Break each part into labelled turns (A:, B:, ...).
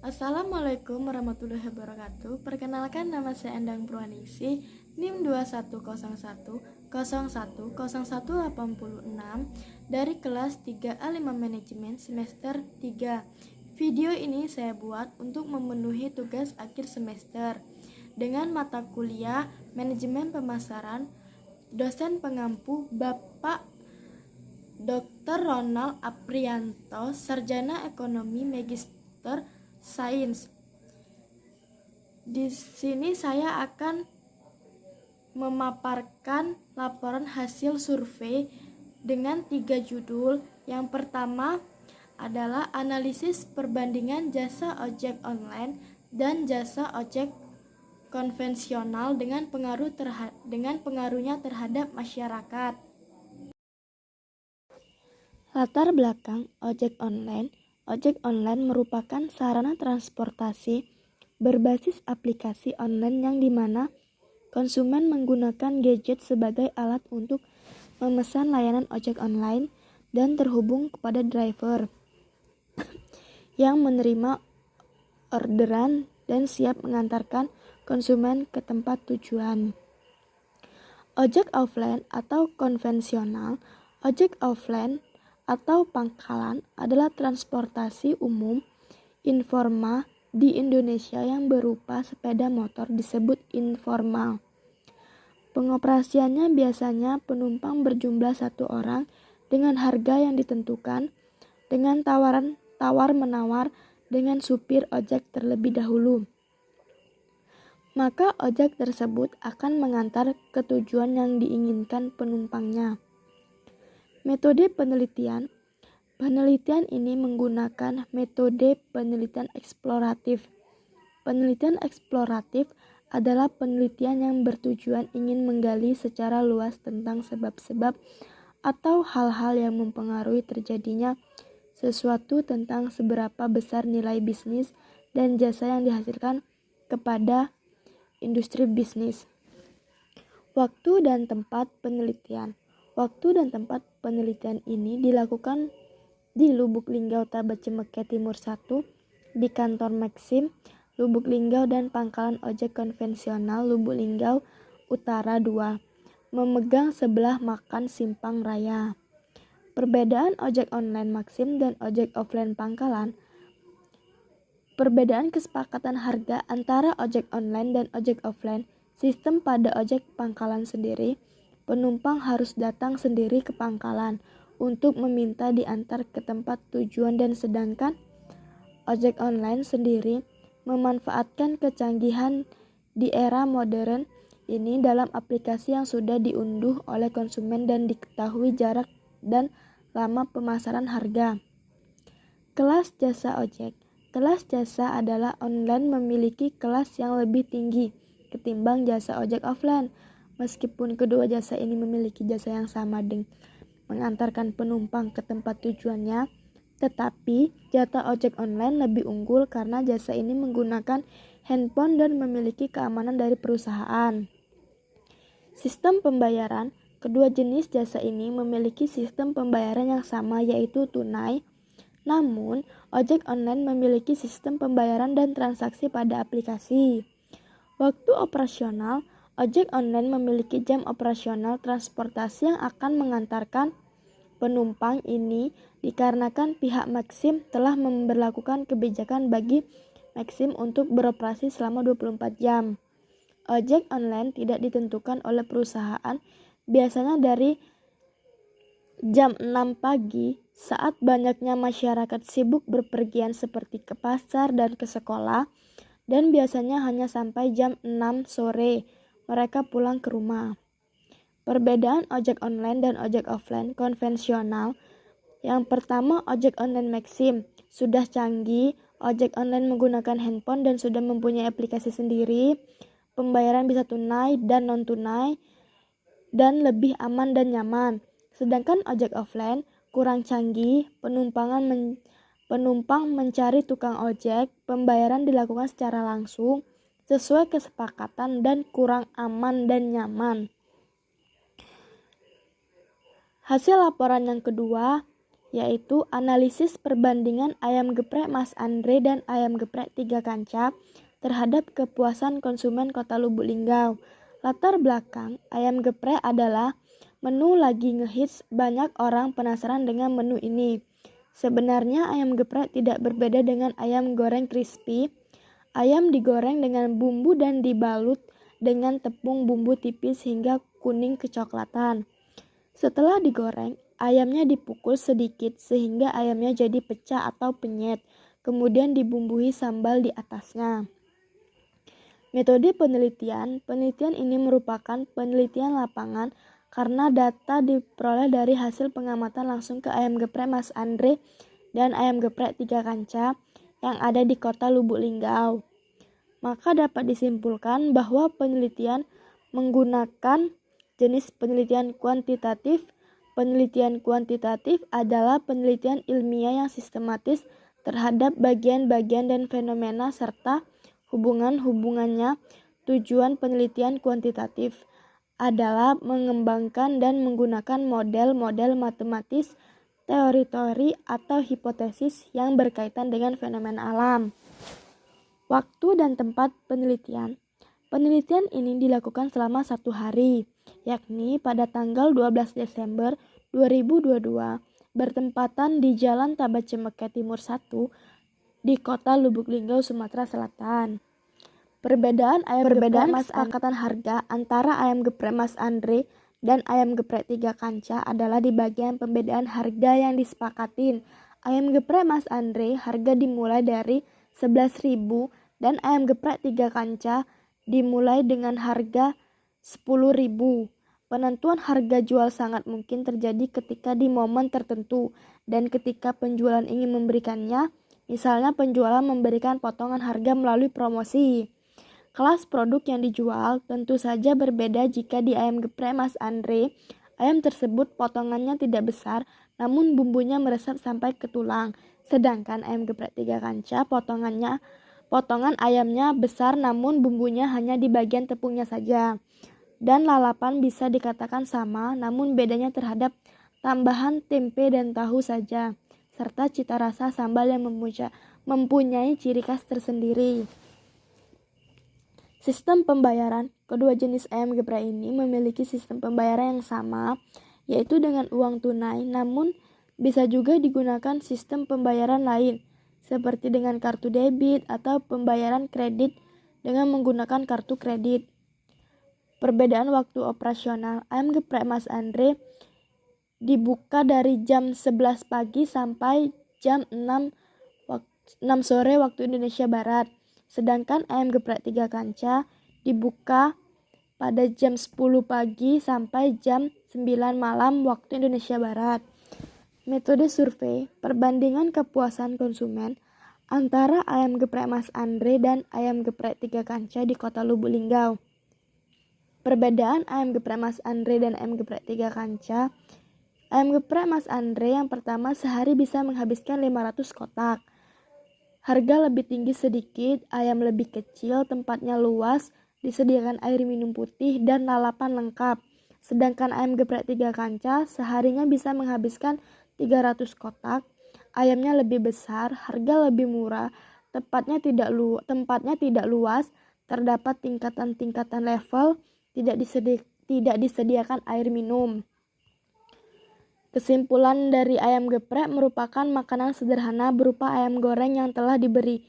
A: Assalamualaikum warahmatullahi wabarakatuh. Perkenalkan, nama saya Endang Purwaningsih, NIM 2101010186 dari kelas 3A5 Manajemen semester 3. Video ini saya buat untuk memenuhi tugas akhir semester dengan mata kuliah Manajemen Pemasaran. Dosen pengampu Bapak Dr. Ronald Aprianto, Sarjana Ekonomi Magister Sains. Di sini saya akan memaparkan laporan hasil survei dengan 3 judul. Yang pertama adalah analisis perbandingan jasa ojek online dan jasa ojek konvensional dengan pengaruhnya terhadap masyarakat. Latar belakang ojek online. Ojek online merupakan sarana transportasi berbasis aplikasi online yang dimana konsumen menggunakan gadget sebagai alat untuk memesan layanan ojek online dan terhubung kepada driver yang menerima orderan dan siap mengantarkan konsumen ke tempat tujuan. Ojek offline atau konvensional. Ojek offline atau pangkalan adalah transportasi umum informal di Indonesia yang berupa sepeda motor disebut informal. Pengoperasiannya biasanya penumpang berjumlah 1 orang dengan harga yang ditentukan dengan tawar-menawar dengan supir ojek terlebih dahulu. Maka ojek tersebut akan mengantar ke tujuan yang diinginkan penumpangnya. Metode penelitian. Penelitian ini menggunakan metode penelitian eksploratif. Penelitian eksploratif adalah penelitian yang bertujuan ingin menggali secara luas tentang sebab-sebab atau hal-hal yang mempengaruhi terjadinya sesuatu tentang seberapa besar nilai bisnis dan jasa yang dihasilkan kepada industri bisnis. Waktu dan tempat penelitian. Waktu dan tempat penelitian ini dilakukan di Lubuk Linggau Tabacemeke Timur 1, di kantor Maxim, Lubuk Linggau dan pangkalan ojek konvensional Lubuk Linggau Utara 2, memegang sebelah makan Simpang Raya. Perbedaan ojek online Maxim dan ojek offline pangkalan. Perbedaan kesepakatan harga antara ojek online dan ojek offline. Sistem pada ojek pangkalan sendiri, penumpang harus datang sendiri ke pangkalan untuk meminta diantar ke tempat tujuan, dan sedangkan ojek online sendiri memanfaatkan kecanggihan di era modern ini dalam aplikasi yang sudah diunduh oleh konsumen dan diketahui jarak dan lama pemasaran harga. Kelas jasa ojek. Kelas jasa adalah online memiliki kelas yang lebih tinggi ketimbang jasa ojek offline. Meskipun kedua jasa ini memiliki jasa yang sama dengan mengantarkan penumpang ke tempat tujuannya, tetapi jasa ojek online lebih unggul karena jasa ini menggunakan handphone dan memiliki keamanan dari perusahaan. Sistem pembayaran. Kedua jenis jasa ini memiliki sistem pembayaran yang sama, yaitu tunai. Namun, ojek online memiliki sistem pembayaran dan transaksi pada aplikasi. Waktu operasional. Ojek online memiliki jam operasional transportasi yang akan mengantarkan penumpang ini dikarenakan pihak Maxim telah memberlakukan kebijakan bagi Maxim untuk beroperasi selama 24 jam. Ojek online tidak ditentukan oleh perusahaan, biasanya dari jam 6 pagi saat banyaknya masyarakat sibuk berpergian seperti ke pasar dan ke sekolah, dan biasanya hanya sampai jam 6 sore mereka pulang ke rumah. Perbedaan ojek online dan ojek offline konvensional. Yang pertama, ojek online Maxim sudah canggih. Ojek online menggunakan handphone dan sudah mempunyai aplikasi sendiri. Pembayaran bisa tunai dan non-tunai dan lebih aman dan nyaman. Sedangkan ojek offline kurang canggih. Penumpang mencari tukang ojek. Pembayaran dilakukan secara langsung sesuai kesepakatan dan kurang aman dan nyaman. Hasil laporan yang kedua yaitu analisis perbandingan ayam geprek Mas Andre dan ayam geprek 3 Kanca terhadap kepuasan konsumen Kota Lubuk Linggau. Latar belakang ayam geprek adalah menu lagi ngehits, banyak orang penasaran dengan menu ini. Sebenarnya ayam geprek tidak berbeda dengan ayam goreng crispy. Ayam digoreng dengan bumbu dan dibalut dengan tepung bumbu tipis hingga kuning kecoklatan. Setelah digoreng, ayamnya dipukul sedikit sehingga ayamnya jadi pecah atau penyet, kemudian dibumbui sambal di atasnya. Metode penelitian ini merupakan penelitian lapangan karena data diperoleh dari hasil pengamatan langsung ke ayam geprek Mas Andre dan ayam geprek 3 Kanca yang ada di Kota Lubuk Linggau. Maka dapat disimpulkan bahwa penelitian menggunakan jenis penelitian kuantitatif. Penelitian kuantitatif adalah penelitian ilmiah yang sistematis terhadap bagian-bagian dan fenomena serta hubungan-hubungannya. Tujuan penelitian kuantitatif adalah mengembangkan dan menggunakan model-model matematis, teori-teori atau hipotesis yang berkaitan dengan fenomena alam. Waktu dan tempat penelitian. Penelitian ini dilakukan selama 1 hari, yakni pada tanggal 12 Desember 2022, bertempatan di Jalan Taba Cemeke Timur 1 di Kota Lubuk Linggau, Sumatera Selatan. Perbedaan kesepakatan harga antara ayam geprek Mas Andre dan ayam geprek 3 Kanca adalah di bagian pembedaan harga yang disepakatin. Ayam geprek Mas Andre harga dimulai dari 11.000 dan ayam geprek 3 Kanca dimulai dengan harga 10.000. Penentuan harga jual sangat mungkin terjadi ketika di momen tertentu dan ketika penjualan ingin memberikannya, misalnya penjualan memberikan potongan harga melalui promosi. Kelas produk yang dijual tentu saja berbeda jika di ayam geprek Mas Andre, ayam tersebut potongannya tidak besar namun bumbunya meresap sampai ke tulang. Sedangkan ayam geprek 3 Kanca potongan ayamnya besar namun bumbunya hanya di bagian tepungnya saja. Dan lalapan bisa dikatakan sama namun bedanya terhadap tambahan tempe dan tahu saja, serta cita rasa sambal yang mempunyai ciri khas tersendiri. Sistem pembayaran. Kedua jenis ayam geprek ini memiliki sistem pembayaran yang sama, yaitu dengan uang tunai, namun bisa juga digunakan sistem pembayaran lain, seperti dengan kartu debit atau pembayaran kredit dengan menggunakan kartu kredit. Perbedaan waktu operasional. Ayam geprek Mas Andre dibuka dari jam 11 pagi sampai jam 6 sore waktu Indonesia Barat. Sedangkan ayam geprek 3 Kanca dibuka pada jam 10 pagi sampai jam 9 malam waktu Indonesia Barat. Metode survei, perbandingan kepuasan konsumen antara ayam geprek Mas Andre dan ayam geprek 3 Kanca di Kota Lubuk Linggau. Perbedaan ayam geprek Mas Andre dan ayam geprek 3 Kanca. Ayam geprek Mas Andre yang pertama sehari bisa menghabiskan 500 kotak. Harga lebih tinggi sedikit, ayam lebih kecil, tempatnya luas, disediakan air minum putih dan lalapan lengkap. Sedangkan ayam geprek 3 Kanca seharinya bisa menghabiskan 300 kotak, ayamnya lebih besar, harga lebih murah, tempatnya tidak luas, terdapat tingkatan-tingkatan level, tidak disediakan air minum. Kesimpulan dari ayam geprek merupakan makanan sederhana berupa ayam goreng yang telah diberi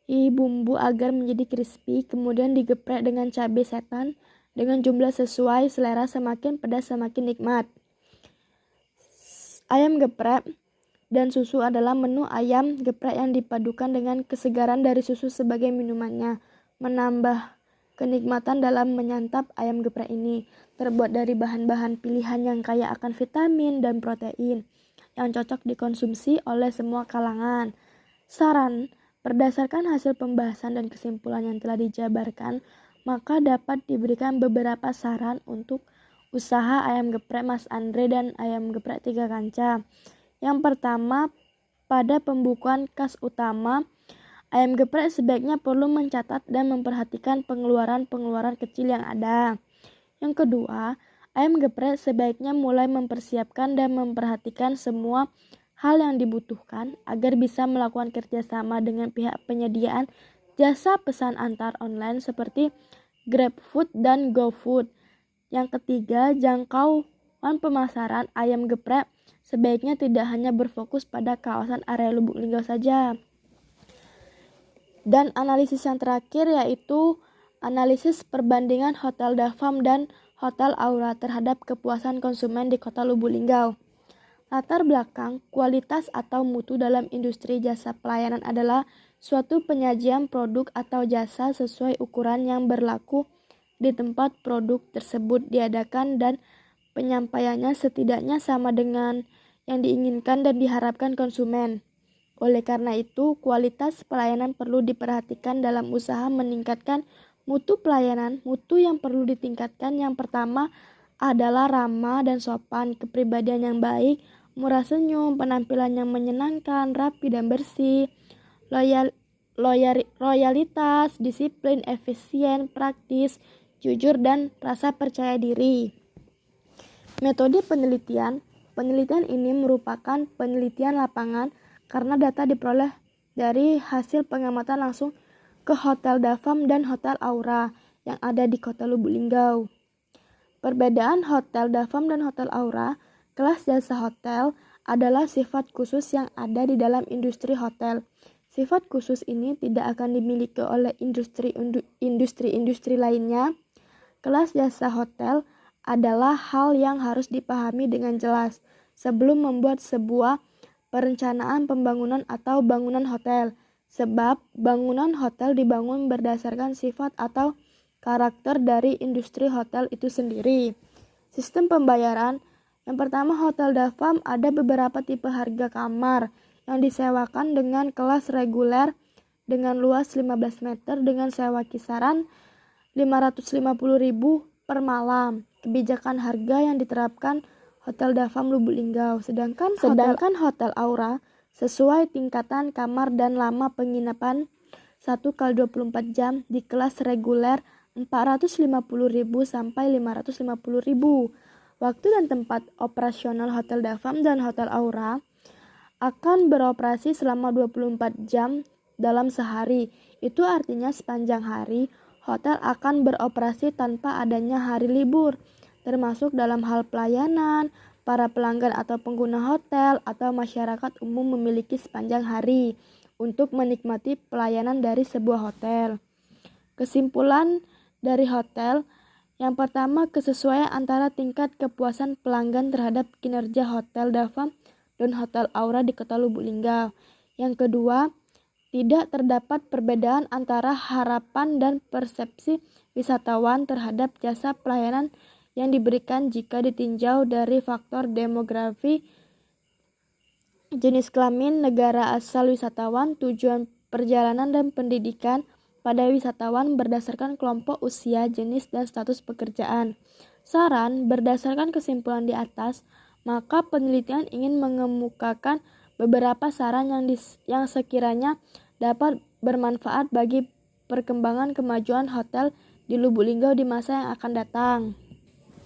A: bumbu agar menjadi crispy, kemudian digeprek dengan cabai setan dengan jumlah sesuai selera, semakin pedas semakin nikmat. Ayam geprek dan susu adalah menu ayam geprek yang dipadukan dengan kesegaran dari susu sebagai minumannya, menambah kenikmatan dalam menyantap ayam geprek ini. Terbuat dari bahan-bahan pilihan yang kaya akan vitamin dan protein yang cocok dikonsumsi oleh semua kalangan. Saran, berdasarkan hasil pembahasan dan kesimpulan yang telah dijabarkan, maka dapat diberikan beberapa saran untuk usaha ayam geprek Mas Andre dan ayam geprek 3 Kanca. Yang pertama, pada pembukuan kas utama, ayam geprek sebaiknya perlu mencatat dan memperhatikan pengeluaran-pengeluaran kecil yang ada. Yang kedua, ayam geprek sebaiknya mulai mempersiapkan dan memperhatikan semua hal yang dibutuhkan agar bisa melakukan kerjasama dengan pihak penyediaan jasa pesan antar online seperti GrabFood dan GoFood. Yang ketiga, jangkauan pemasaran ayam geprek sebaiknya tidak hanya berfokus pada kawasan area Lubuk Linggau saja. Dan analisis yang terakhir yaitu analisis perbandingan Hotel Dafam dan Hotel Aura terhadap kepuasan konsumen di Kota Lubuk Linggau. Latar belakang, kualitas atau mutu dalam industri jasa pelayanan adalah suatu penyajian produk atau jasa sesuai ukuran yang berlaku di tempat produk tersebut diadakan dan penyampaiannya setidaknya sama dengan yang diinginkan dan diharapkan konsumen. Oleh karena itu, kualitas pelayanan perlu diperhatikan dalam usaha meningkatkan mutu pelayanan. Mutu yang perlu ditingkatkan yang pertama adalah ramah dan sopan, kepribadian yang baik, murah senyum, penampilan yang menyenangkan, rapi dan bersih, loyalitas, disiplin, efisien, praktis, jujur, dan rasa percaya diri. Metode penelitian. Penelitian ini merupakan penelitian lapangan karena data diperoleh dari hasil pengamatan langsung ke Hotel Dafam dan Hotel Aura yang ada di Kota Lubuk Linggau. Perbedaan Hotel Dafam dan Hotel Aura, kelas jasa hotel adalah sifat khusus yang ada di dalam industri hotel. Sifat khusus ini tidak akan dimiliki oleh industri lainnya. Kelas jasa hotel adalah hal yang harus dipahami dengan jelas sebelum membuat sebuah perencanaan pembangunan atau bangunan hotel, sebab bangunan hotel dibangun berdasarkan sifat atau karakter dari industri hotel itu sendiri. Sistem pembayaran. Yang pertama, Hotel Dafam ada beberapa tipe harga kamar yang disewakan dengan kelas reguler dengan luas 15 meter dengan sewa kisaran 550.000 per malam. Kebijakan harga yang diterapkan Hotel Dafam Lubuk Linggau. Sedangkan Hotel Aura sesuai tingkatan kamar dan lama penginapan 1x24 jam di kelas reguler 450.000 sampai 550.000. Waktu dan tempat operasional Hotel Dafam dan Hotel Aura akan beroperasi selama 24 jam dalam sehari. Itu artinya sepanjang hari hotel akan beroperasi tanpa adanya hari libur, termasuk dalam hal pelayanan. Para pelanggan atau pengguna hotel atau masyarakat umum memiliki sepanjang hari untuk menikmati pelayanan dari sebuah hotel. Kesimpulan dari hotel, yang pertama, kesesuaian antara tingkat kepuasan pelanggan terhadap kinerja Hotel Dafam dan Hotel Aura di Kota Lubuk Linggau. Yang kedua, tidak terdapat perbedaan antara harapan dan persepsi wisatawan terhadap jasa pelayanan yang diberikan jika ditinjau dari faktor demografi, jenis kelamin, negara asal wisatawan, tujuan perjalanan, dan pendidikan pada wisatawan berdasarkan kelompok usia, jenis, dan status pekerjaan. Saran, berdasarkan kesimpulan di atas, maka penelitian ingin mengemukakan beberapa saran yang sekiranya dapat bermanfaat bagi perkembangan kemajuan hotel di Lubuk Linggau di masa yang akan datang.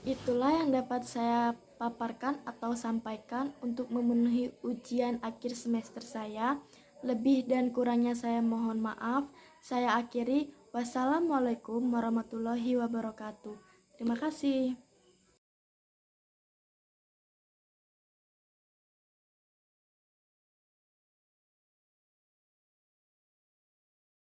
A: Itulah yang dapat saya paparkan atau sampaikan untuk memenuhi ujian akhir semester saya. Lebih dan kurangnya saya mohon maaf. Saya akhiri. Wassalamualaikum warahmatullahi wabarakatuh. Terima kasih.